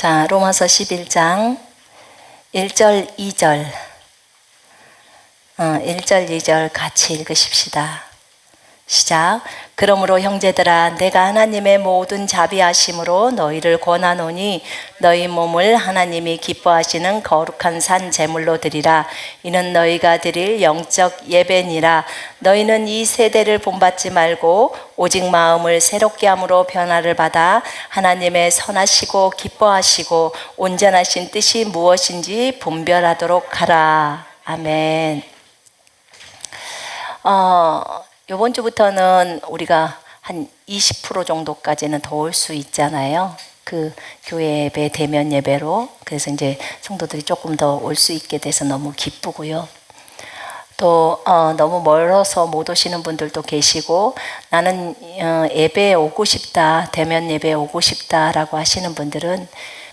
자, 로마서 11장 1절, 2절 1절, 2절 같이 읽으십시다. 시작. 그러므로 형제들아, 내가 하나님의 모든 자비하심으로 너희를 권하노니 너희 몸을 하나님이 기뻐하시는 거룩한 산 제물로 드리라. 이는 너희가 드릴 영적 예배니라. 너희는 이 세대를 본받지 말고 오직 마음을 새롭게 함으로 변화를 받아 하나님의 선하시고 기뻐하시고 온전하신 뜻이 무엇인지 분별하도록 하라. 아멘. 이번 주부터는 우리가 한 20% 정도까지는 더 올 수 있잖아요. 그 교회 예배, 대면 예배로. 그래서 이제 성도들이 조금 더 올 수 있게 돼서 너무 기쁘고요. 또 너무 멀어서 못 오시는 분들도 계시고, 나는 예배에 오고 싶다, 대면 예배에 오고 싶다라고 하시는 분들은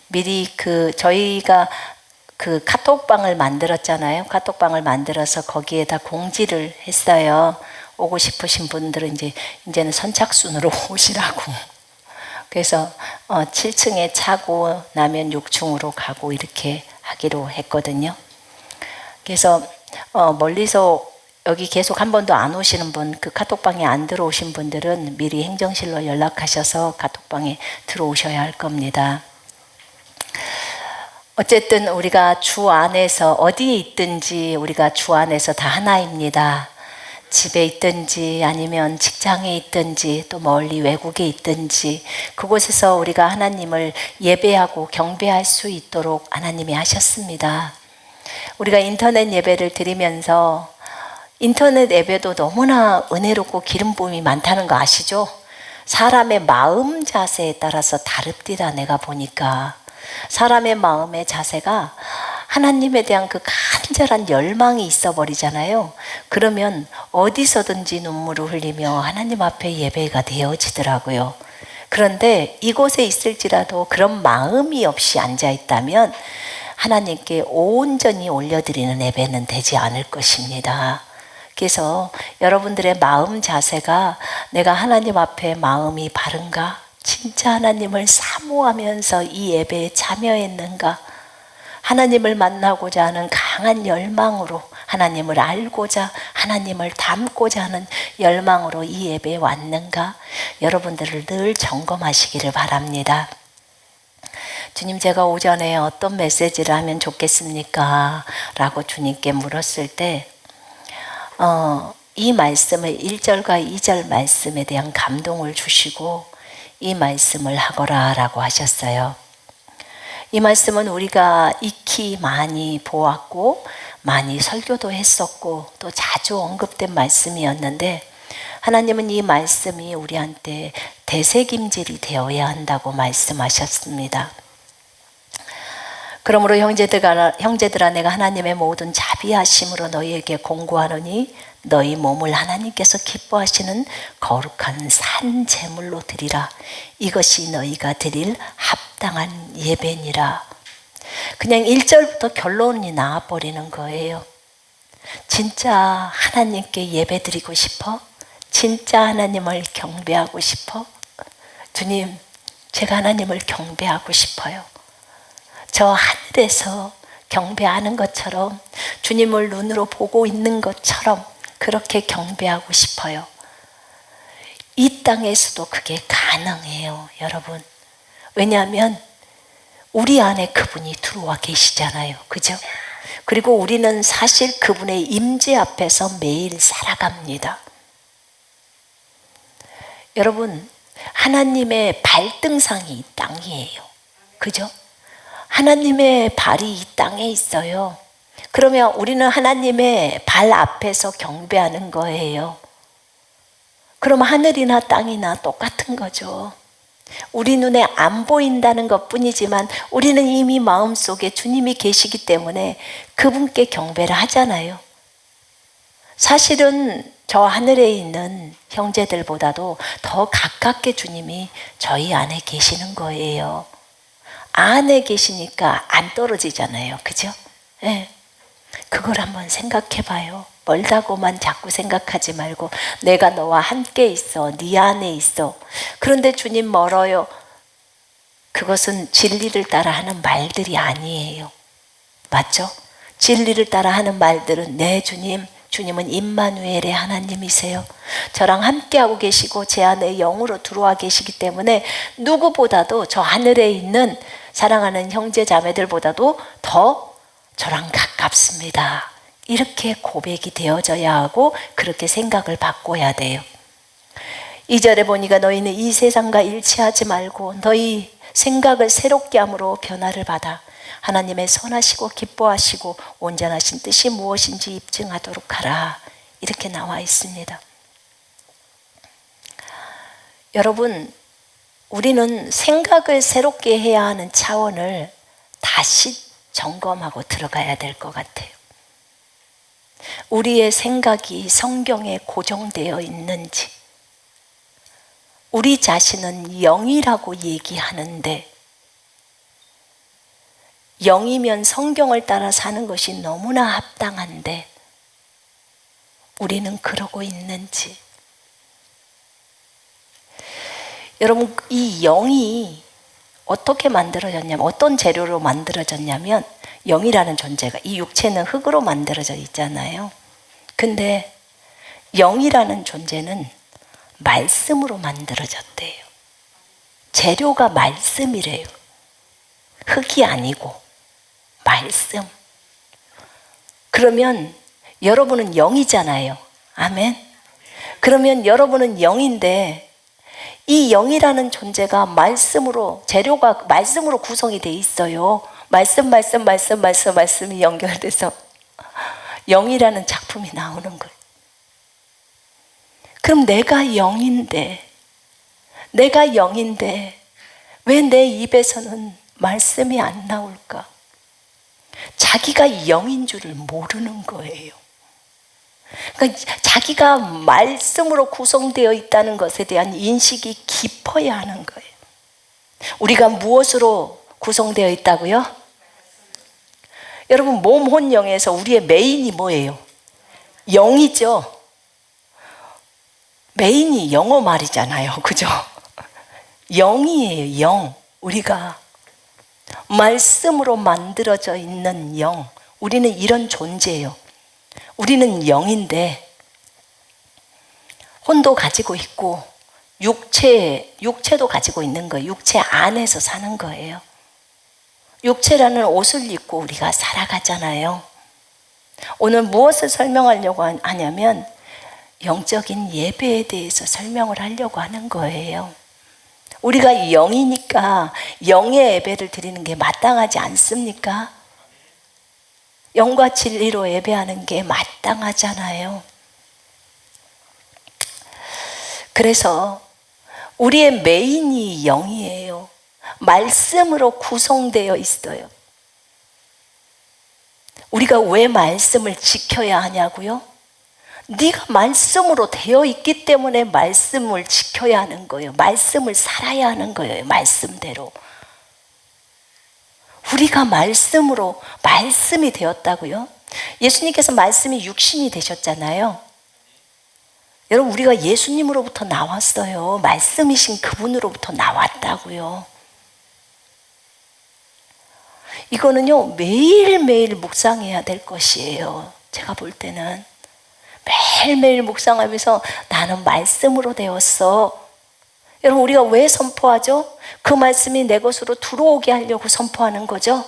미리 저희가 그 카톡방을 만들었잖아요. 카톡방을 만들어서 거기에다 공지를 했어요. 오고 싶으신 분들은 이제는 선착순으로 오시라고. 그래서 7층에 차고 나면 6층으로 가고 이렇게 하기로 했거든요. 그래서 멀리서 여기 계속 한 번도 안 오시는 분, 그 카톡방에 안 들어오신 분들은 미리 행정실로 연락하셔서 카톡방에 들어오셔야 할 겁니다. 어쨌든 우리가 주 안에서 어디에 있든지 우리가 주 안에서 다 하나입니다. 집에 있든지 아니면 직장에 있든지 또 멀리 외국에 있든지 그곳에서 우리가 하나님을 예배하고 경배할 수 있도록 하나님이 하셨습니다. 우리가 인터넷 예배를 드리면서 인터넷 예배도 너무나 은혜롭고 기름 부음이 많다는 거 아시죠? 사람의 마음 자세에 따라서 다릅디다. 내가 보니까 사람의 마음의 자세가 하나님에 대한 그 간절한 열망이 있어 버리잖아요. 그러면 어디서든지 눈물을 흘리며 하나님 앞에 예배가 되어지더라고요. 그런데 이곳에 있을지라도 그런 마음이 없이 앉아 있다면 하나님께 온전히 올려드리는 예배는 되지 않을 것입니다. 그래서 여러분들의 마음 자세가 내가 하나님 앞에 마음이 바른가? 진짜 하나님을 사모하면서 이 예배에 참여했는가? 하나님을 만나고자 하는 강한 열망으로 하나님을 알고자 하나님을 닮고자 하는 열망으로 이 예배에 왔는가? 여러분들을 늘 점검하시기를 바랍니다. 주님, 제가 오전에 어떤 메시지를 하면 좋겠습니까? 라고 주님께 물었을 때 이 말씀을 1절과 2절 말씀에 대한 감동을 주시고 이 말씀을 하거라 라고 하셨어요. 이 말씀은 우리가 익히 많이 보았고 많이 설교도 했었고 또 자주 언급된 말씀이었는데 하나님은 이 말씀이 우리한테 되새김질이 되어야 한다고 말씀하셨습니다. 그러므로 형제들아 내가 하나님의 모든 자비하심으로 너희에게 공고하노니 너희 몸을 하나님께서 기뻐하시는 거룩한 산 제물로 드리라. 이것이 너희가 드릴 합당한 예배니라. 그냥 1절부터 결론이 나와버리는 거예요. 진짜 하나님께 예배 드리고 싶어? 진짜 하나님을 경배하고 싶어? 주님, 제가 하나님을 경배하고 싶어요. 저 하늘에서 경배하는 것처럼 주님을 눈으로 보고 있는 것처럼 그렇게 경배하고 싶어요. 이 땅에서도 그게 가능해요, 여러분. 왜냐하면 우리 안에 그분이 들어와 계시잖아요. 그죠? 그리고 우리는 사실 그분의 임재 앞에서 매일 살아갑니다. 여러분, 하나님의 발등상이 이 땅이에요. 그죠? 하나님의 발이 이 땅에 있어요. 그러면 우리는 하나님의 발 앞에서 경배하는 거예요. 그럼 하늘이나 땅이나 똑같은 거죠. 우리 눈에 안 보인다는 것 뿐이지만 우리는 이미 마음속에 주님이 계시기 때문에 그분께 경배를 하잖아요. 사실은 저 하늘에 있는 형제들보다도 더 가깝게 주님이 저희 안에 계시는 거예요. 안에 계시니까 안 떨어지잖아요. 그죠? 네. 그걸 한번 생각해 봐요. 멀다고만 자꾸 생각하지 말고 내가 너와 함께 있어. 네 안에 있어. 그런데 주님 멀어요. 그것은 진리를 따라 하는 말들이 아니에요. 맞죠? 진리를 따라 하는 말들은 네 주님, 주님은 임마누엘의 하나님이세요. 저랑 함께하고 계시고 제 안에 영으로 들어와 계시기 때문에 누구보다도 저 하늘에 있는 사랑하는 형제 자매들보다도 더 저랑 가깝습니다. 이렇게 고백이 되어져야 하고 그렇게 생각을 바꿔야 돼요. 2절에 보니까 너희는 이 세상과 일치하지 말고 너희 생각을 새롭게 함으로 변화를 받아 하나님의 선하시고 기뻐하시고 온전하신 뜻이 무엇인지 입증하도록 하라. 이렇게 나와 있습니다. 여러분, 우리는 생각을 새롭게 해야 하는 차원을 다시 점검하고 들어가야 될 것 같아요. 우리의 생각이 성경에 고정되어 있는지, 우리 자신은 영이라고 얘기하는데 영이면 성경을 따라 사는 것이 너무나 합당한데 우리는 그러고 있는지. 여러분, 이 영이 어떻게 만들어졌냐면, 어떤 재료로 만들어졌냐면, 영이라는 존재가, 이 육체는 흙으로 만들어져 있잖아요. 근데 영이라는 존재는 말씀으로 만들어졌대요. 재료가 말씀이래요. 흙이 아니고 말씀. 그러면 여러분은 영이잖아요. 아멘. 그러면 여러분은 영인데 이 영이라는 존재가 말씀으로, 재료가 말씀으로 구성이 돼 있어요. 말씀이 연결돼서 영이라는 작품이 나오는 거예요. 그럼 내가 영인데 왜 내 입에서는 말씀이 안 나올까? 자기가 영인 줄을 모르는 거예요. 그러니까 자기가 말씀으로 구성되어 있다는 것에 대한 인식이 깊어야 하는 거예요. 우리가 무엇으로 구성되어 있다고요? 여러분, 몸, 혼, 영에서 우리의 메인이 뭐예요? 영이죠. 메인이 영어 말이잖아요. 그죠? 영이에요. 영. 우리가 말씀으로 만들어져 있는 영. 우리는 이런 존재예요. 우리는 영인데 혼도 가지고 있고 육체도 가지고 있는 거예요. 육체 안에서 사는 거예요. 육체라는 옷을 입고 우리가 살아가잖아요. 오늘 무엇을 설명하려고 하냐면 영적인 예배에 대해서 설명을 하려고 하는 거예요. 우리가 영이니까 영의 예배를 드리는 게 마땅하지 않습니까? 영과 진리로 예배하는 게 마땅하잖아요. 그래서 우리의 메인이 영이에요. 말씀으로 구성되어 있어요. 우리가 왜 말씀을 지켜야 하냐고요? 네가 말씀으로 되어 있기 때문에 말씀을 지켜야 하는 거예요. 말씀을 살아야 하는 거예요. 말씀대로. 우리가 말씀으로, 말씀이 되었다고요? 예수님께서 말씀이 육신이 되셨잖아요. 여러분, 우리가 예수님으로부터 나왔어요. 말씀이신 그분으로부터 나왔다고요. 이거는요, 매일매일 묵상해야 될 것이에요. 제가 볼 때는 매일매일 묵상하면서 나는 말씀으로 되었어. 여러분, 우리가 왜 선포하죠? 그 말씀이 내 것으로 들어오게 하려고 선포하는 거죠.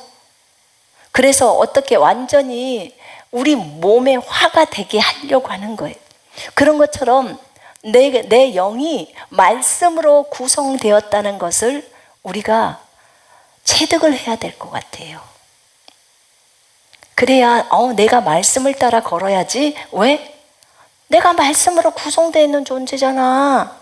그래서 어떻게 완전히 우리 몸에 화가 되게 하려고 하는 거예요. 그런 것처럼 내 영이 말씀으로 구성되었다는 것을 우리가 체득을 해야 될 것 같아요. 그래야 내가 말씀을 따라 걸어야지. 왜? 내가 말씀으로 구성되어 있는 존재잖아.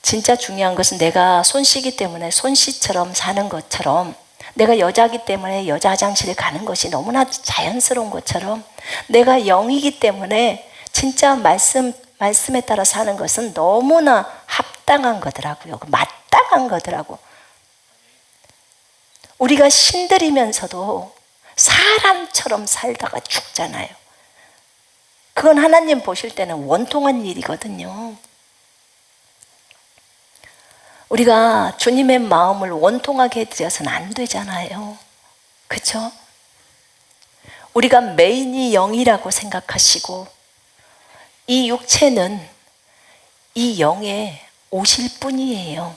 진짜 중요한 것은 내가 손씨기 때문에 손씨처럼 사는 것처럼, 내가 여자기 때문에 여자 화장실에 가는 것이 너무나 자연스러운 것처럼, 내가 영이기 때문에 진짜 말씀에 따라 사는 것은 너무나 합당한 거더라고요. 마땅한 거더라고. 우리가 신들이면서도 사람처럼 살다가 죽잖아요. 그건 하나님 보실 때는 원통한 일이거든요. 우리가 주님의 마음을 원통하게 해드려서는 안 되잖아요. 그렇죠? 우리가 메인이 영이라고 생각하시고 이 육체는 이 영의 옷일 뿐이에요.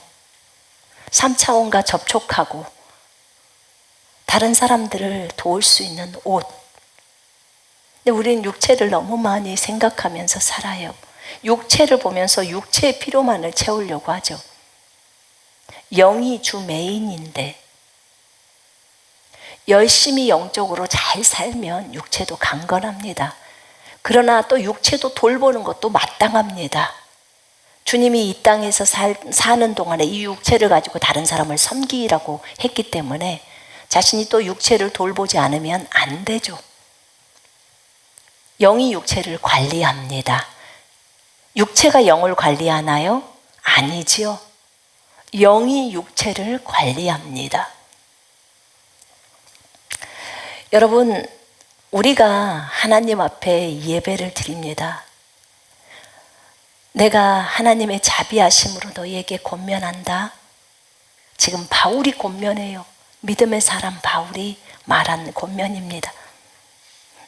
3차원과 접촉하고 다른 사람들을 도울 수 있는 옷. 근데 우리는 육체를 너무 많이 생각하면서 살아요. 육체를 보면서 육체의 피로만을 채우려고 하죠. 영이 주 메인인데 열심히 영적으로 잘 살면 육체도 강건합니다. 그러나 또 육체도 돌보는 것도 마땅합니다. 주님이 이 땅에서 사는 동안에 이 육체를 가지고 다른 사람을 섬기라고 했기 때문에 자신이 또 육체를 돌보지 않으면 안 되죠. 영이 육체를 관리합니다. 육체가 영을 관리하나요? 아니지요. 영이 육체를 관리합니다. 여러분, 우리가 하나님 앞에 예배를 드립니다. 내가 하나님의 자비하심으로 너희에게 권면한다. 지금 바울이 권면해요. 믿음의 사람 바울이 말한 권면입니다.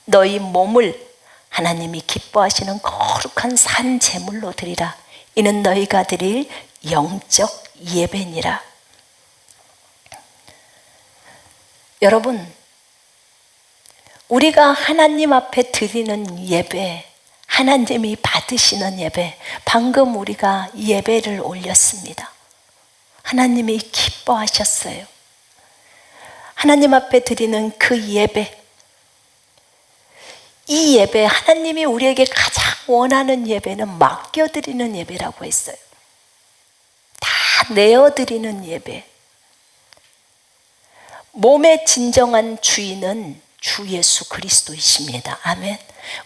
너희 몸을 하나님이 기뻐하시는 거룩한 산 제물로 드리라. 이는 너희가 드릴 영적 예배니라. 여러분, 우리가 하나님 앞에 드리는 예배, 하나님이 받으시는 예배, 방금 우리가 예배를 올렸습니다. 하나님이 기뻐하셨어요. 하나님 앞에 드리는 그 예배, 이 예배, 하나님이 우리에게 가장 원하는 예배는 맡겨드리는 예배라고 했어요. 다 내어드리는 예배. 몸의 진정한 주인은 주 예수 그리스도이십니다. 아멘.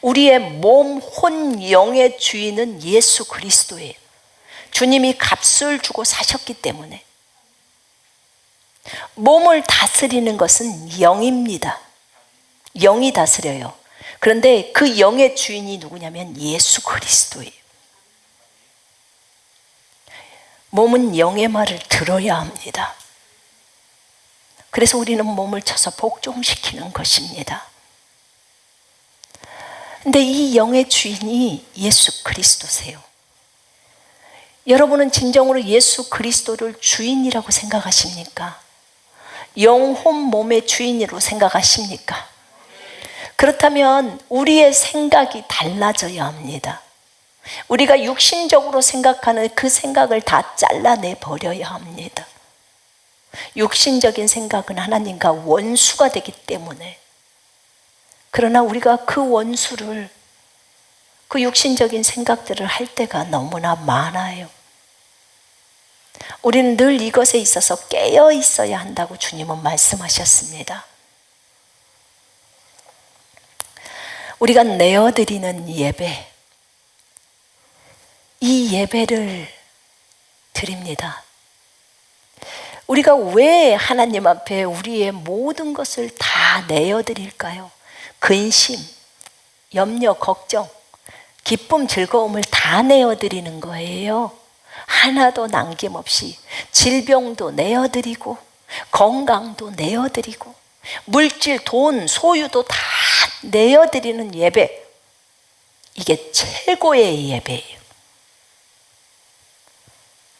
우리의 몸, 혼, 영의 주인은 예수 그리스도예요. 주님이 값을 주고 사셨기 때문에. 몸을 다스리는 것은 영입니다. 영이 다스려요. 그런데 그 영의 주인이 누구냐면 예수 그리스도예요. 몸은 영의 말을 들어야 합니다. 그래서 우리는 몸을 쳐서 복종시키는 것입니다. 근데 이 영의 주인이 예수 그리스도세요. 여러분은 진정으로 예수 그리스도를 주인이라고 생각하십니까? 영혼 몸의 주인으로 생각하십니까? 그렇다면 우리의 생각이 달라져야 합니다. 우리가 육신적으로 생각하는 그 생각을 다 잘라내 버려야 합니다. 육신적인 생각은 하나님과 원수가 되기 때문에. 그러나 우리가 그 원수를, 그 육신적인 생각들을 할 때가 너무나 많아요. 우리는 늘 이것에 있어서 깨어 있어야 한다고 주님은 말씀하셨습니다. 우리가 내어드리는 예배, 이 예배를 드립니다. 우리가 왜 하나님 앞에 우리의 모든 것을 다 내어드릴까요? 근심, 염려, 걱정, 기쁨, 즐거움을 다 내어드리는 거예요. 하나도 남김없이 질병도 내어드리고 건강도 내어드리고 물질, 돈, 소유도 다 내어드리는 예배. 이게 최고의 예배예요.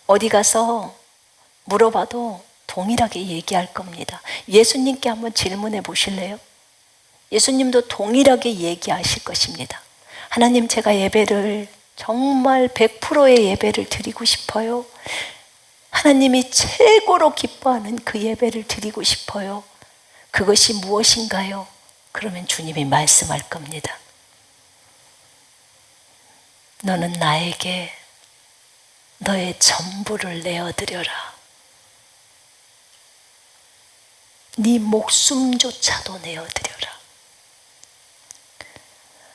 어디 가서 물어봐도 동일하게 얘기할 겁니다. 예수님께 한번 질문해 보실래요? 예수님도 동일하게 얘기하실 것입니다. 하나님, 제가 예배를 정말 100%의 예배를 드리고 싶어요. 하나님이 최고로 기뻐하는 그 예배를 드리고 싶어요. 그것이 무엇인가요? 그러면 주님이 말씀할 겁니다. 너는 나에게 너의 전부를 내어드려라. 네 목숨조차도 내어드려라.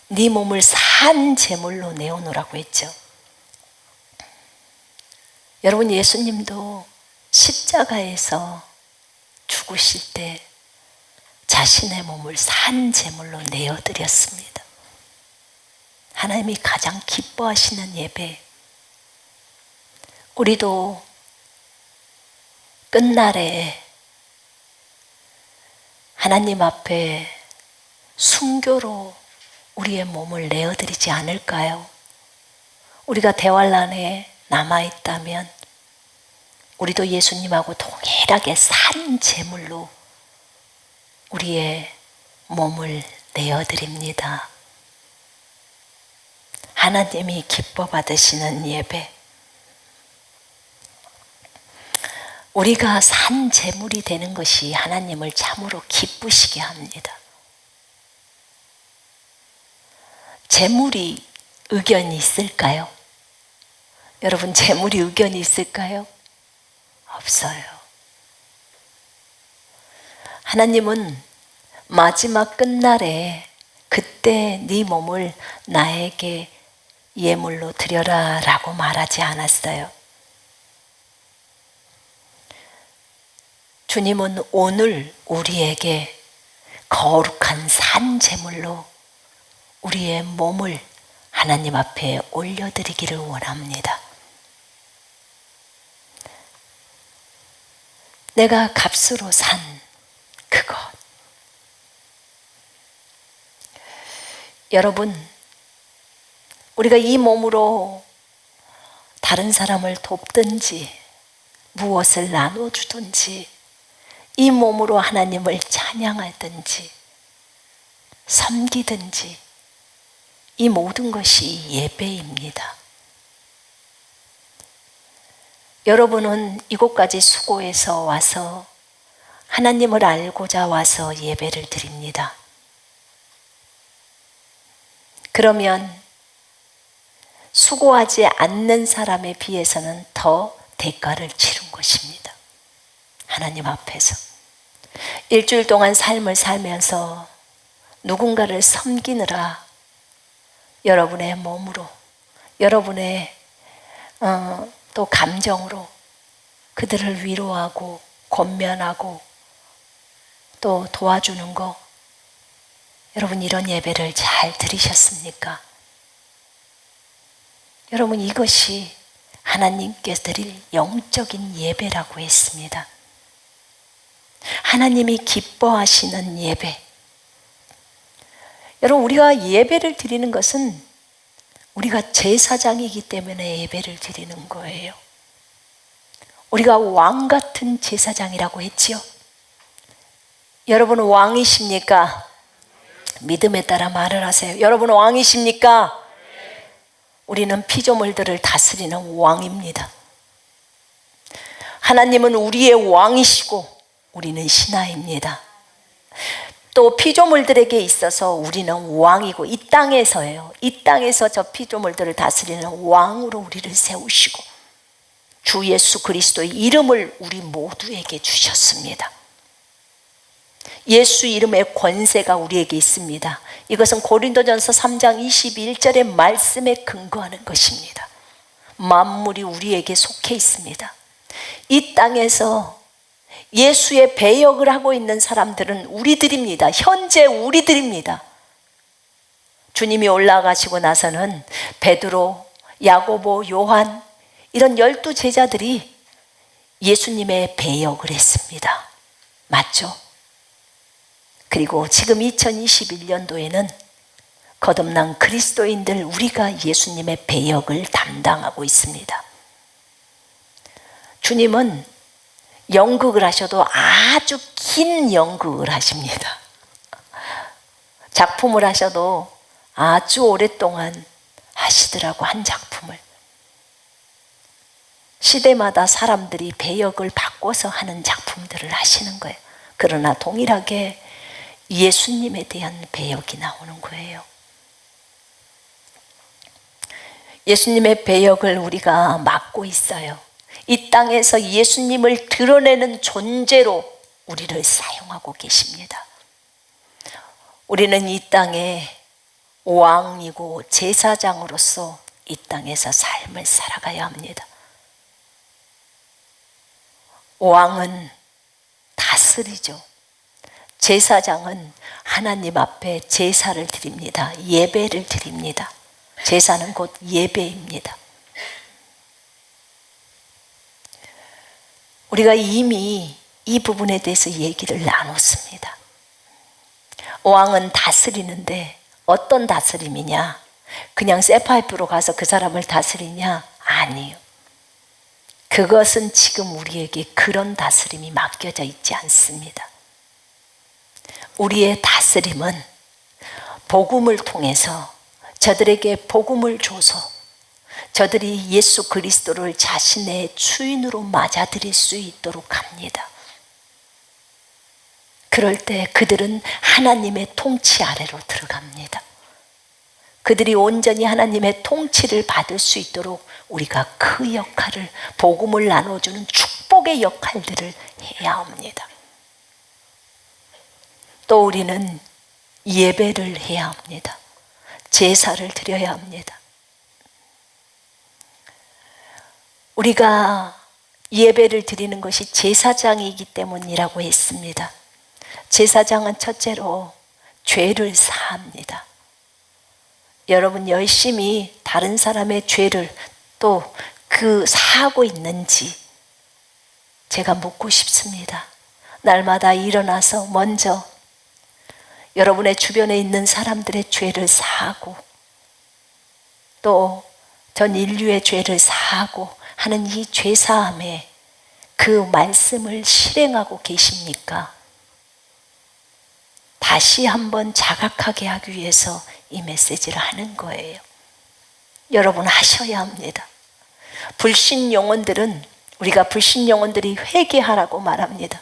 네 몸을 산 제물로 내어놓으라고 했죠. 여러분, 예수님도 십자가에서 죽으실 때 자신의 몸을 산 제물로 내어드렸습니다. 하나님이 가장 기뻐하시는 예배. 우리도 끝날에 하나님 앞에 순교로 우리의 몸을 내어드리지 않을까요? 우리가 대환란에 남아있다면 우리도 예수님하고 동일하게 산 제물로 우리의 몸을 내어드립니다. 하나님이 기뻐 받으시는 예배, 우리가 산 제물이 되는 것이 하나님을 참으로 기쁘시게 합니다. 제물이 의견이 있을까요? 여러분, 제물이 의견이 있을까요? 없어요. 하나님은 마지막 끝날에 그때 네 몸을 나에게 예물로 드려라 라고 말하지 않았어요. 주님은 오늘 우리에게 거룩한 산 제물로 우리의 몸을 하나님 앞에 올려드리기를 원합니다. 내가 값으로 산 그것. 여러분, 우리가 이 몸으로 다른 사람을 돕든지 무엇을 나눠주든지 이 몸으로 하나님을 찬양하든지 섬기든지 이 모든 것이 예배입니다. 여러분은 이곳까지 수고해서 와서 하나님을 알고자 와서 예배를 드립니다. 그러면 수고하지 않는 사람에 비해서는 더 대가를 치른 것입니다. 하나님 앞에서 일주일 동안 삶을 살면서 누군가를 섬기느라 여러분의 몸으로, 여러분의 또 감정으로 그들을 위로하고 권면하고 또 도와주는 거, 여러분 이런 예배를 잘 들으셨습니까? 여러분, 이것이 하나님께 드릴 영적인 예배라고 했습니다. 하나님이 기뻐하시는 예배. 여러분, 우리가 예배를 드리는 것은 우리가 제사장이기 때문에 예배를 드리는 거예요. 우리가 왕 같은 제사장이라고 했지요. 여러분은 왕이십니까? 믿음에 따라 말을 하세요. 여러분은 왕이십니까? 우리는 피조물들을 다스리는 왕입니다. 하나님은 우리의 왕이시고 우리는 신하입니다. 또 피조물들에게 있어서 우리는 왕이고 이 땅에서예요. 이 땅에서 저 피조물들을 다스리는 왕으로 우리를 세우시고 주 예수 그리스도의 이름을 우리 모두에게 주셨습니다. 예수 이름의 권세가 우리에게 있습니다. 이것은 고린도전서 3장 21절의 말씀에 근거하는 것입니다. 만물이 우리에게 속해 있습니다. 이 땅에서 예수의 배역을 하고 있는 사람들은 우리들입니다. 현재 우리들입니다. 주님이 올라가시고 나서는 베드로, 야고보, 요한 이런 12 제자들이 예수님의 배역을 했습니다. 맞죠? 그리고 지금 2021년도에는 거듭난 그리스도인들 우리가 예수님의 배역을 담당하고 있습니다. 주님은 연극을 하셔도 아주 긴 연극을 하십니다. 작품을 하셔도 아주 오랫동안 하시더라고, 한 작품을. 시대마다 사람들이 배역을 바꿔서 하는 작품들을 하시는 거예요. 그러나 동일하게 예수님에 대한 배역이 나오는 거예요. 예수님의 배역을 우리가 맡고 있어요. 이 땅에서 예수님을 드러내는 존재로 우리를 사용하고 계십니다. 우리는 이 땅에 왕이고 제사장으로서 이 땅에서 삶을 살아가야 합니다. 왕은 다스리죠. 제사장은 하나님 앞에 제사를 드립니다. 예배를 드립니다. 제사는 곧 예배입니다. 우리가 이미 이 부분에 대해서 얘기를 나눴습니다. 왕은 다스리는데 어떤 다스림이냐? 그냥 쇠파이프로 가서 그 사람을 다스리냐? 아니요. 그것은 지금 우리에게 그런 다스림이 맡겨져 있지 않습니다. 우리의 다스림은 복음을 통해서 저들에게 복음을 줘서 저들이 예수 그리스도를 자신의 주인으로 맞아들일 수 있도록 합니다. 그럴 때 그들은 하나님의 통치 아래로 들어갑니다. 그들이 온전히 하나님의 통치를 받을 수 있도록 우리가 그 역할을, 복음을 나눠주는 축복의 역할들을 해야 합니다. 또 우리는 예배를 해야 합니다. 제사를 드려야 합니다. 우리가 예배를 드리는 것이 제사장이기 때문이라고 했습니다. 제사장은 첫째로 죄를 사합니다. 여러분 열심히 다른 사람의 죄를 또 그 사하고 있는지 제가 묻고 싶습니다. 날마다 일어나서 먼저 여러분의 주변에 있는 사람들의 죄를 사하고 또 전 인류의 죄를 사하고 하는 이 죄사함에 그 말씀을 실행하고 계십니까? 다시 한번 자각하게 하기 위해서 이 메시지를 하는 거예요. 여러분 하셔야 합니다. 불신 영혼들은, 우리가 불신 영혼들이 회개하라고 말합니다.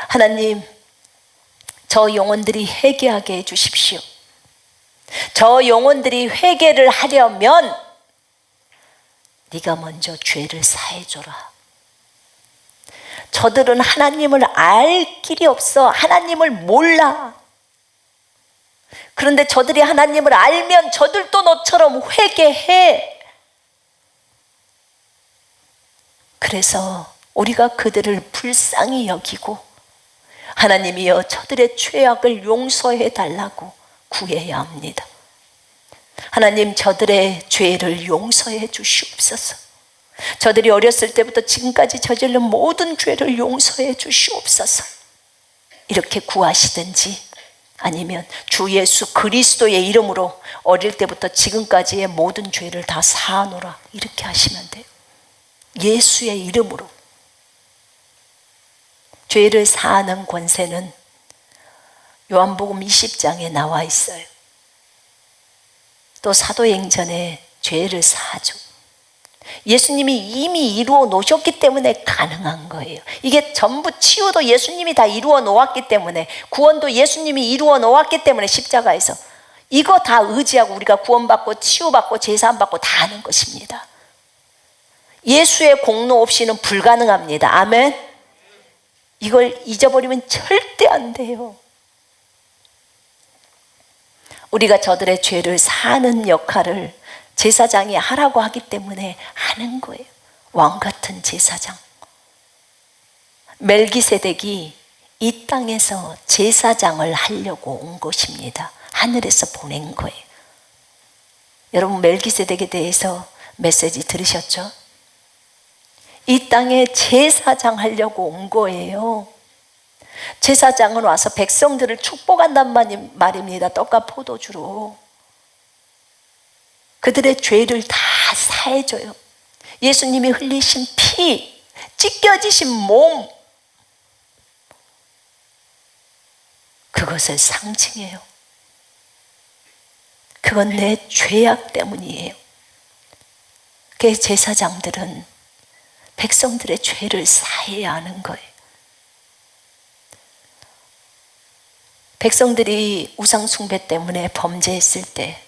하나님, 저 영혼들이 회개하게 해주십시오. 저 영혼들이 회개를 하려면 네가 먼저 죄를 사해줘라. 저들은 하나님을 알 길이 없어. 하나님을 몰라. 그런데 저들이 하나님을 알면 저들도 너처럼 회개해. 그래서 우리가 그들을 불쌍히 여기고 하나님이여 저들의 죄악을 용서해 달라고 구해야 합니다. 하나님, 저들의 죄를 용서해 주시옵소서. 저들이 어렸을 때부터 지금까지 저지른 모든 죄를 용서해 주시옵소서. 이렇게 구하시든지 아니면 주 예수 그리스도의 이름으로 어릴 때부터 지금까지의 모든 죄를 다 사하노라, 이렇게 하시면 돼요. 예수의 이름으로. 죄를 사하는 권세는 요한복음 20장에 나와 있어요. 또 사도행전에 죄를 사하죠. 예수님이 이미 이루어 놓으셨기 때문에 가능한 거예요. 이게 전부 치유도 예수님이 다 이루어 놓았기 때문에, 구원도 예수님이 이루어 놓았기 때문에 십자가에서 이거 다 의지하고 우리가 구원받고 치유받고 제사함받고 다 하는 것입니다. 예수의 공로 없이는 불가능합니다. 아멘. 이걸 잊어버리면 절대 안 돼요. 우리가 저들의 죄를 사하는 역할을 제사장이 하라고 하기 때문에 하는 거예요. 왕 같은 제사장. 멜기세덱이 이 땅에서 제사장을 하려고 온 것입니다. 하늘에서 보낸 거예요. 여러분 멜기세덱에 대해서 메시지 들으셨죠? 이 땅에 제사장 하려고 온 거예요. 제사장은 와서 백성들을 축복한단 말입니다. 떡과 포도주로. 그들의 죄를 다 사해줘요. 예수님이 흘리신 피, 찢겨지신 몸, 그것을 상징해요. 그건 내 죄악 때문이에요. 그 제사장들은 백성들의 죄를 사해야 하는 거예요. 백성들이 우상숭배 때문에 범죄했을 때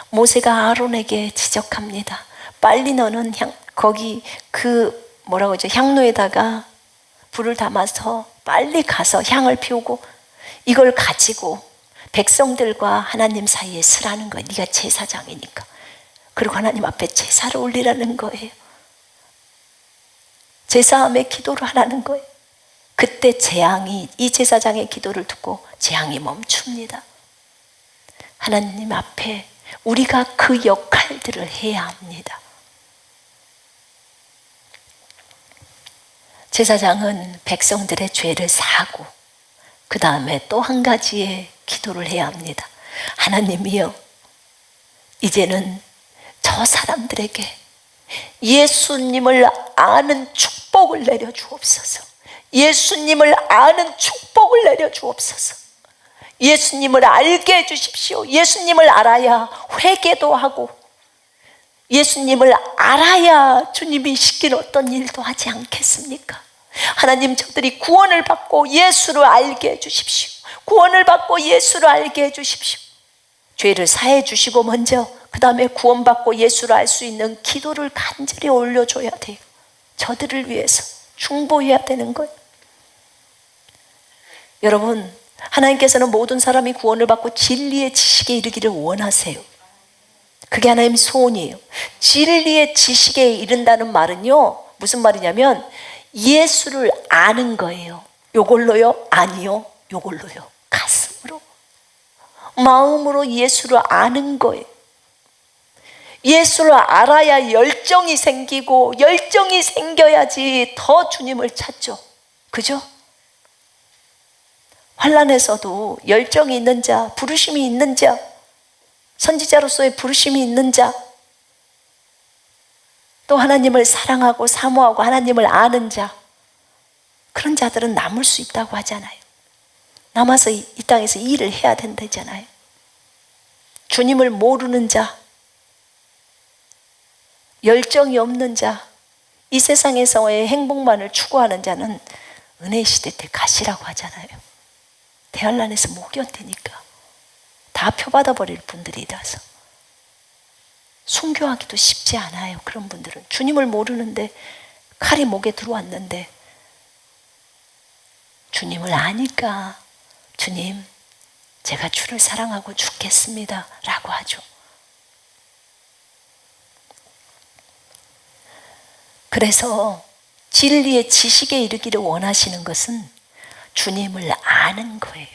모세가 아론에게 지적합니다. 빨리 너는 거기 향로에다가 불을 담아서 빨리 가서 향을 피우고 이걸 가지고 백성들과 하나님 사이에 서라는 거예요. 네가 제사장이니까. 그리고 하나님 앞에 제사를 올리라는 거예요. 제사함에 기도를 하라는 거예요. 그때 재앙이, 이 제사장의 기도를 듣고 재앙이 멈춥니다. 하나님 앞에 우리가 그 역할들을 해야 합니다. 제사장은 백성들의 죄를 사하고 그 다음에 또 한 가지의 기도를 해야 합니다. 하나님이여, 이제는 저 사람들에게 예수님을 아는 축복을 내려 주옵소서. 예수님을 아는 축복을 내려 주옵소서. 예수님을 알게 해 주십시오. 예수님을 알아야 회개도 하고, 예수님을 알아야 주님이 시킨 어떤 일도 하지 않겠습니까? 하나님, 저들이 구원을 받고 예수를 알게 해 주십시오. 구원을 받고 예수를 알게 해 주십시오. 죄를 사해 주시고 먼저 그 다음에 구원받고 예수를 알 수 있는 기도를 간절히 올려줘야 돼요. 저들을 위해서 중보해야 되는 거예요. 여러분, 하나님께서는 모든 사람이 구원을 받고 진리의 지식에 이르기를 원하세요. 그게 하나님의 소원이에요. 진리의 지식에 이른다는 말은요, 무슨 말이냐면 예수를 아는 거예요. 요걸로요? 아니요, 요걸로요. 가슴으로, 마음으로 예수를 아는 거예요. 예수를 알아야 열정이 생기고, 열정이 생겨야지 더 주님을 찾죠. 그죠? 환난에서도 열정이 있는 자, 부르심이 있는 자, 선지자로서의 부르심이 있는 자, 또 하나님을 사랑하고 사모하고 하나님을 아는 자, 그런 자들은 남을 수 있다고 하잖아요. 남아서 이 땅에서 일을 해야 된다잖아요. 주님을 모르는 자, 열정이 없는 자, 이 세상에서의 행복만을 추구하는 자는 은혜의 시대 때 가시라고 하잖아요. 대환란에서 못 견디니까 다 표받아 버릴 분들이라서 순교하기도 쉽지 않아요. 그런 분들은 주님을 모르는데, 칼이 목에 들어왔는데 주님을 아니까 주님, 제가 주를 사랑하고 죽겠습니다 라고 하죠. 그래서 진리의 지식에 이르기를 원하시는 것은 주님을 아는 거예요.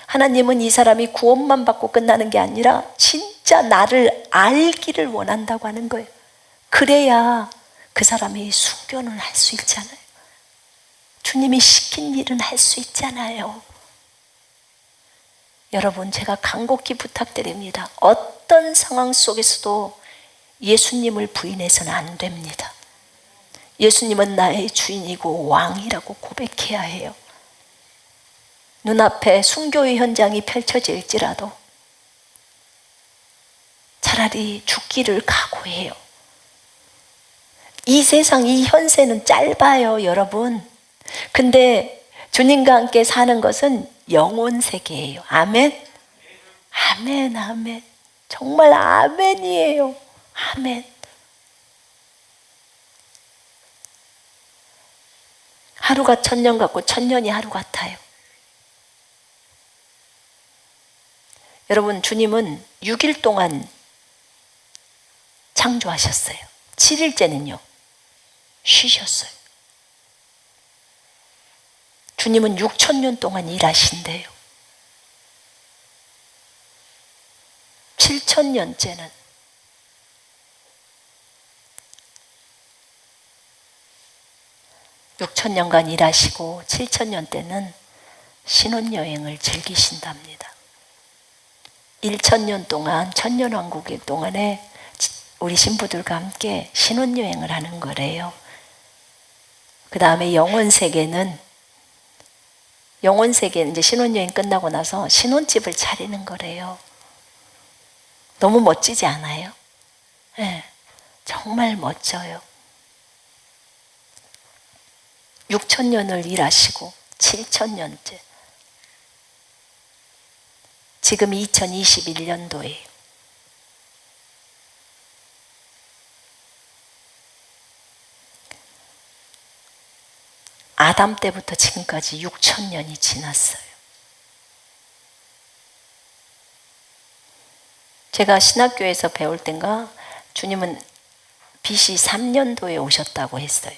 하나님은 이 사람이 구원만 받고 끝나는 게 아니라 진짜 나를 알기를 원한다고 하는 거예요. 그래야 그 사람이 순교는 할 수 있잖아요. 주님이 시킨 일은 할 수 있잖아요. 여러분, 제가 간곡히 부탁드립니다. 어떤 상황 속에서도 예수님을 부인해서는 안 됩니다. 예수님은 나의 주인이고 왕이라고 고백해야 해요. 눈앞에 순교의 현장이 펼쳐질지라도 차라리 죽기를 각오해요. 이 세상, 이 현세는 짧아요, 여러분. 근데 주님과 함께 사는 것은 영혼 세계예요. 아멘? 아멘, 아멘. 정말 아멘이에요. 아멘. 하루가 천년 같고 천년이 하루 같아요. 여러분, 주님은 6일 동안 창조하셨어요. 7일째는요 쉬셨어요. 주님은 6,000년 동안 일하신대요. 7,000년째는 (6,000년간) 일하시고 7,000년 때는 신혼여행을 즐기신답니다. 1,000년 동안, 천년왕국일 동안에 우리 신부들과 함께 신혼여행을 하는 거래요. 그 다음에 영혼세계는 이제 신혼여행 끝나고 나서 신혼집을 차리는 거래요. 너무 멋지지 않아요? 네, 정말 멋져요. 6,000년을 일하시고 7,000년째. 지금 2021년도예요. 아담 때부터 지금까지 6,000년이 지났어요. 제가 신학교에서 배울 땐가 주님은 BC 3년도에 오셨다고 했어요.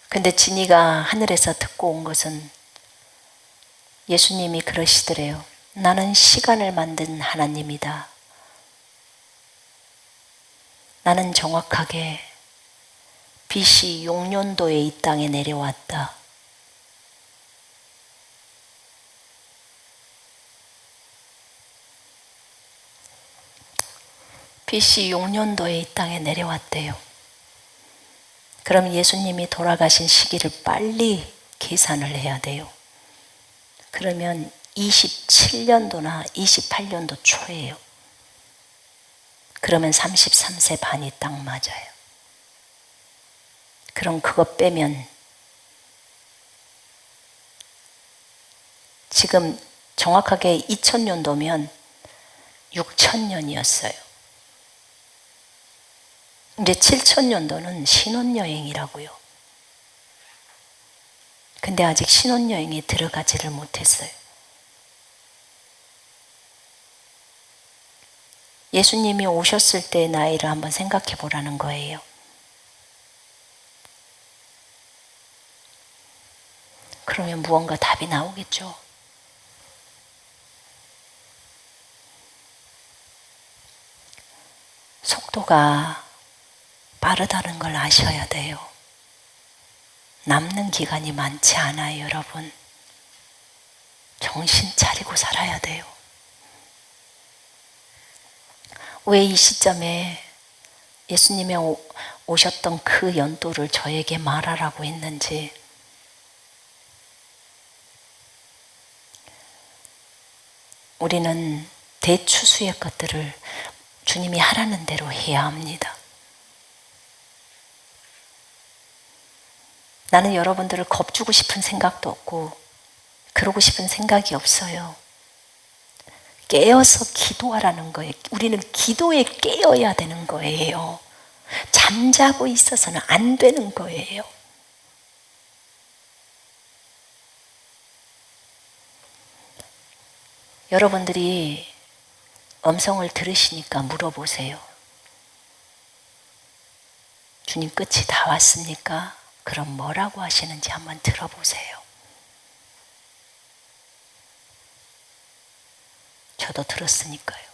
근데 진이가 하늘에서 듣고 온 것은 예수님이 그러시더래요. 나는 시간을 만든 하나님이다. 나는 정확하게 BC 6년도에 이 땅에 내려왔다. BC 6년도에 이 땅에 내려왔대요. 그럼 예수님이 돌아가신 시기를 빨리 계산을 해야 돼요. 그러면 27년도나 28년도 초예요. 그러면 33세 반이 딱 맞아요. 그럼 그거 빼면 지금 정확하게 2000년도면 6000년이었어요. 이제 7000년도는 신혼여행이라고요. 근데 아직 신혼여행에 들어가지를 못했어요. 예수님이 오셨을 때의 나이를 한번 생각해 보라는 거예요. 그러면 무언가 답이 나오겠죠. 속도가 빠르다는 걸 아셔야 돼요. 남는 기간이 많지 않아요, 여러분. 정신 차리고 살아야 돼요. 왜 이 시점에 예수님이 오셨던 그 연도를 저에게 말하라고 했는지, 우리는 대추수의 것들을 주님이 하라는 대로 해야 합니다. 나는 여러분들을 겁주고 싶은 생각도 없고 그러고 싶은 생각이 없어요. 깨어서 기도하라는 거예요. 우리는 기도에 깨어야 되는 거예요. 잠자고 있어서는 안 되는 거예요. 여러분들이 음성을 들으시니까 물어보세요. 주님 끝이 다 왔습니까? 그럼 뭐라고 하시는지 한번 들어보세요. 저도 들었으니까요.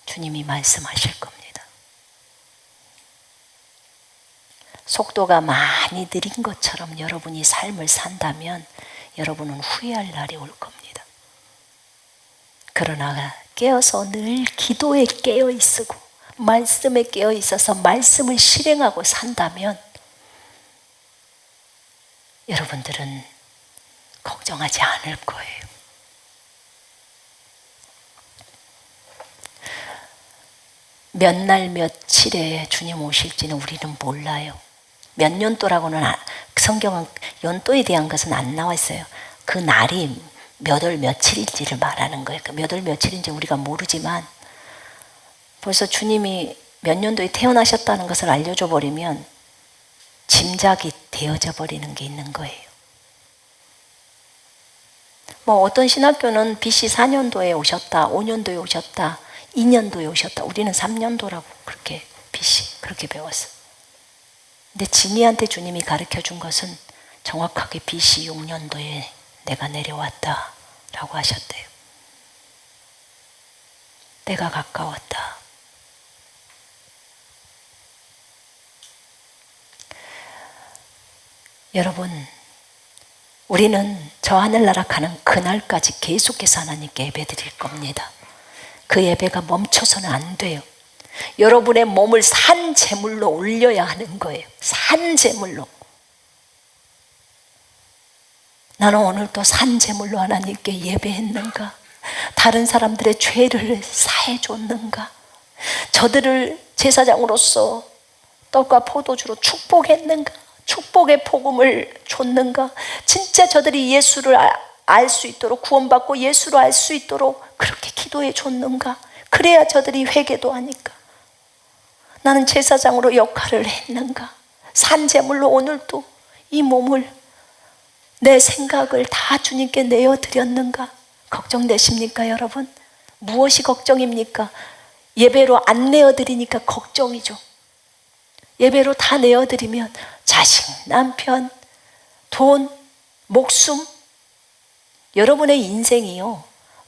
주님이 말씀하실 겁니다. 속도가 많이 느린 것처럼 여러분이 삶을 산다면 여러분은 후회할 날이 올 겁니다. 그러나 깨어서 늘 기도에 깨어 있고 말씀에 깨어 있어서 말씀을 실행하고 산다면 여러분들은 걱정하지 않을 거예요. 몇 날 며칠에 주님 오실지는 우리는 몰라요. 몇 년도라고는 성경은 연도에 대한 것은 안 나와 있어요. 그 날이 몇 월 며칠인지를 말하는 거예요. 몇 월 며칠인지 우리가 모르지만 벌써 주님이 몇 년도에 태어나셨다는 것을 알려줘 버리면 짐작이 되어져 버리는 게 있는 거예요. 뭐 어떤 신학교는 BC 4년도에 오셨다, 5년도에 오셨다, 2년도에 오셨다. 우리는 3년도라고 그렇게 BC 그렇게 배웠어. 근데 진이한테 주님이 가르쳐 준 것은 정확하게 BC 6년도에 내가 내려왔다 라고 하셨대요. 때가 가까웠다. 여러분, 우리는 저 하늘나라 가는 그날까지 계속해서 하나님께 예배 드릴 겁니다. 그 예배가 멈춰서는 안 돼요. 여러분의 몸을 산 제물로 올려야 하는 거예요. 산 제물로. 나는 오늘도 산 제물로 하나님께 예배했는가? 다른 사람들의 죄를 사해줬는가? 저들을 제사장으로서 떡과 포도주로 축복했는가? 축복의 복음을 줬는가? 진짜 저들이 예수를 알 수 있도록, 구원받고 예수를 알 수 있도록 그렇게 기도해 줬는가? 그래야 저들이 회개도 하니까. 나는 제사장으로 역할을 했는가? 산제물로 오늘도 이 몸을, 내 생각을 다 주님께 내어드렸는가? 걱정되십니까, 여러분? 무엇이 걱정입니까? 예배로 안 내어드리니까 걱정이죠. 예배로 다 내어드리면 자식, 남편, 돈, 목숨, 여러분의 인생이요,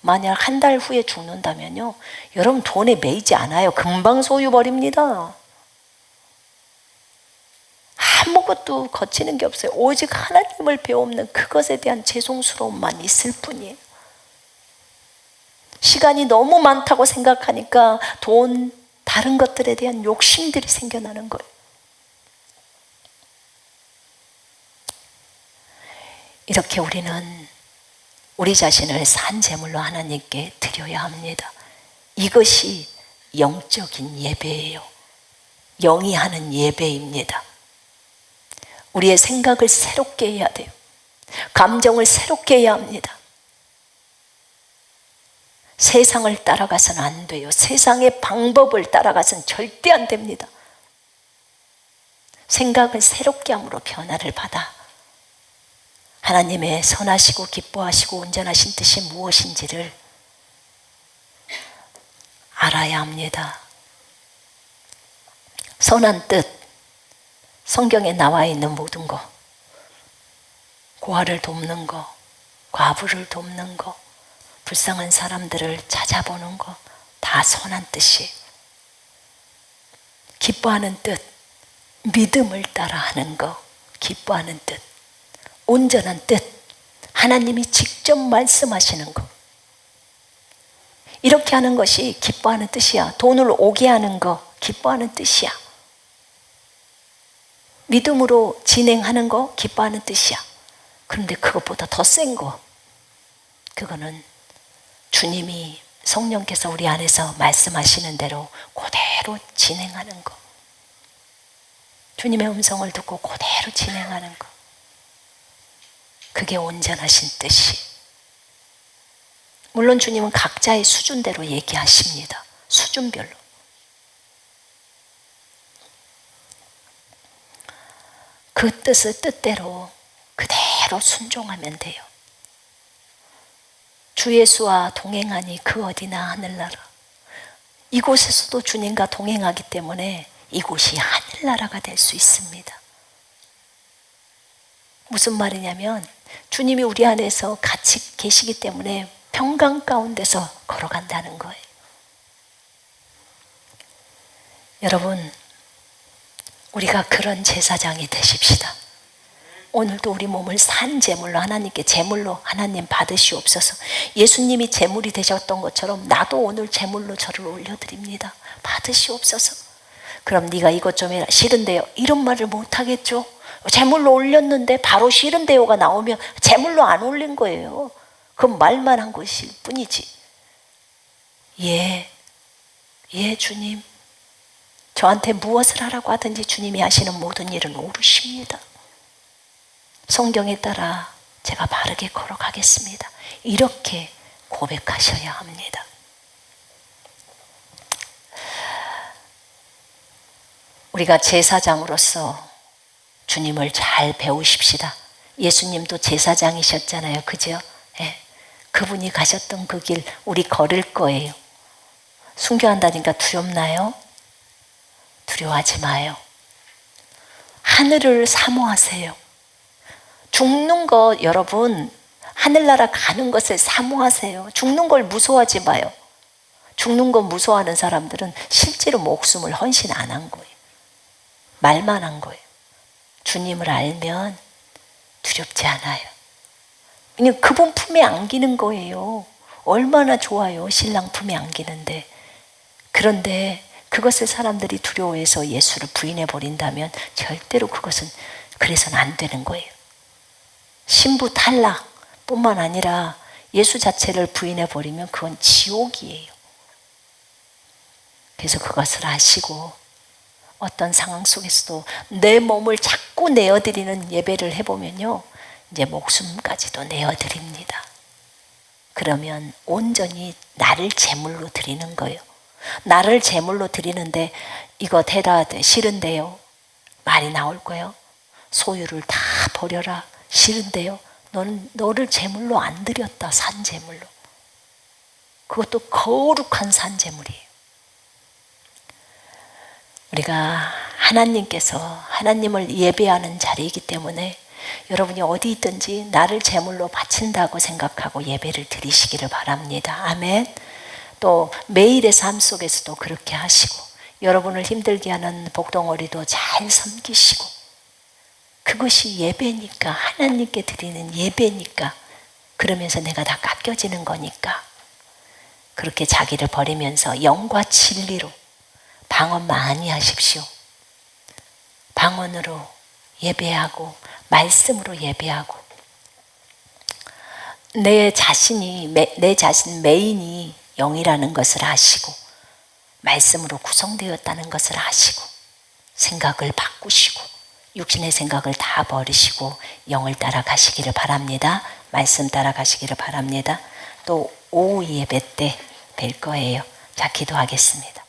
만약 한 달 후에 죽는다면요, 여러분 돈에 매이지 않아요. 금방 소유버립니다. 아무것도 거치는 게 없어요. 오직 하나님을 배우는 그것에 대한 죄송스러움만 있을 뿐이에요. 시간이 너무 많다고 생각하니까 돈, 다른 것들에 대한 욕심들이 생겨나는 거예요. 이렇게 우리는 우리 자신을 산 제물로 하나님께 드려야 합니다. 이것이 영적인 예배예요. 영이 하는 예배입니다. 우리의 생각을 새롭게 해야 돼요. 감정을 새롭게 해야 합니다. 세상을 따라가서는 안 돼요. 세상의 방법을 따라가서는 절대 안 됩니다. 생각을 새롭게 함으로 변화를 받아 하나님의 선하시고 기뻐하시고 온전하신 뜻이 무엇인지를 알아야 합니다. 선한 뜻, 성경에 나와 있는 모든 거, 고아를 돕는 거, 과부를 돕는 거, 불쌍한 사람들을 찾아보는 거, 다 선한 뜻이에요. 기뻐하는 뜻, 믿음을 따라 하는 거, 기뻐하는 뜻, 온전한 뜻, 하나님이 직접 말씀하시는 거, 이렇게 하는 것이 기뻐하는 뜻이야. 돈을 오게 하는 거 기뻐하는 뜻이야. 믿음으로 진행하는 거 기뻐하는 뜻이야. 그런데 그것보다 더 센 거, 그거는 주님이 성령께서 우리 안에서 말씀하시는 대로 그대로 진행하는 거, 주님의 음성을 듣고 그대로 진행하는 거, 그게 온전하신 뜻이. 물론 주님은 각자의 수준대로 얘기하십니다. 수준별로. 그 뜻을 뜻대로 그대로 순종하면 돼요. 주 예수와 동행하니 그 어디나 하늘나라. 이곳에서도 주님과 동행하기 때문에 이곳이 하늘나라가 될 수 있습니다. 무슨 말이냐면 주님이 우리 안에서 같이 계시기 때문에 평강 가운데서 걸어간다는 거예요. 여러분, 우리가 그런 제사장이 되십시다. 오늘도 우리 몸을 산 제물로 하나님께 제물로 하나님 받으시옵소서. 예수님이 제물이 되셨던 것처럼 나도 오늘 제물로 저를 올려드립니다. 받으시옵소서. 그럼 네가 이것 좀 해라, 싫은데요, 이런 말을 못하겠죠. 제물로 올렸는데 바로 싫은데요가 나오면 제물로 안 올린 거예요. 그건 말만 한 것일 뿐이지. 예 주님, 저한테 무엇을 하라고 하든지 주님이 하시는 모든 일은 옳으십니다. 성경에 따라 제가 바르게 걸어가겠습니다. 이렇게 고백하셔야 합니다. 우리가 제사장으로서 주님을 잘 배우십시다. 예수님도 제사장이셨잖아요. 그죠? 예. 그분이 가셨던 그 길 우리 걸을 거예요. 순교한다니까 두렵나요? 두려워하지 마요. 하늘을 사모하세요. 죽는 거, 여러분, 하늘나라 가는 것을 사모하세요. 죽는 걸 무서워하지 마요. 죽는 거 무서워하는 사람들은 실제로 목숨을 헌신 안 한 거예요. 말만 한 거예요. 주님을 알면 두렵지 않아요. 그냥 그분 품에 안기는 거예요. 얼마나 좋아요, 신랑 품에 안기는데. 그런데 그것을 사람들이 두려워해서 예수를 부인해 버린다면 절대로 그것은 그래서는 안 되는 거예요. 신부 탈락 뿐만 아니라 예수 자체를 부인해 버리면 그건 지옥이에요. 그래서 그것을 아시고 어떤 상황 속에서도 내 몸을 자꾸 내어드리는 예배를 해보면요, 이제 목숨까지도 내어드립니다. 그러면 온전히 나를 제물로 드리는 거예요. 나를 제물로 드리는데 이거 대다 싫은데요, 말이 나올 거예요. 소유를 다 버려라, 싫은데요, 너를 제물로 안 드렸다, 산 제물로. 그것도 거룩한 산 제물이에요. 우리가 하나님께서 하나님을 예배하는 자리이기 때문에 여러분이 어디 있든지 나를 제물로 바친다고 생각하고 예배를 드리시기를 바랍니다. 아멘. 또 매일의 삶 속에서도 그렇게 하시고 여러분을 힘들게 하는 복덩어리도 잘 섬기시고 그것이 예배니까 하나님께 드리는 예배니까 그러면서 내가 다 깎여지는 거니까 그렇게 자기를 버리면서 영과 진리로 방언 많이 하십시오. 방언으로 예배하고 말씀으로 예배하고 내 자신 메인이 영이라는 것을 아시고 말씀으로 구성되었다는 것을 아시고 생각을 바꾸시고 육신의 생각을 다 버리시고 영을 따라가시기를 바랍니다. 말씀 따라가시기를 바랍니다. 또 오후 예배 때 뵐 거예요. 자, 기도하겠습니다.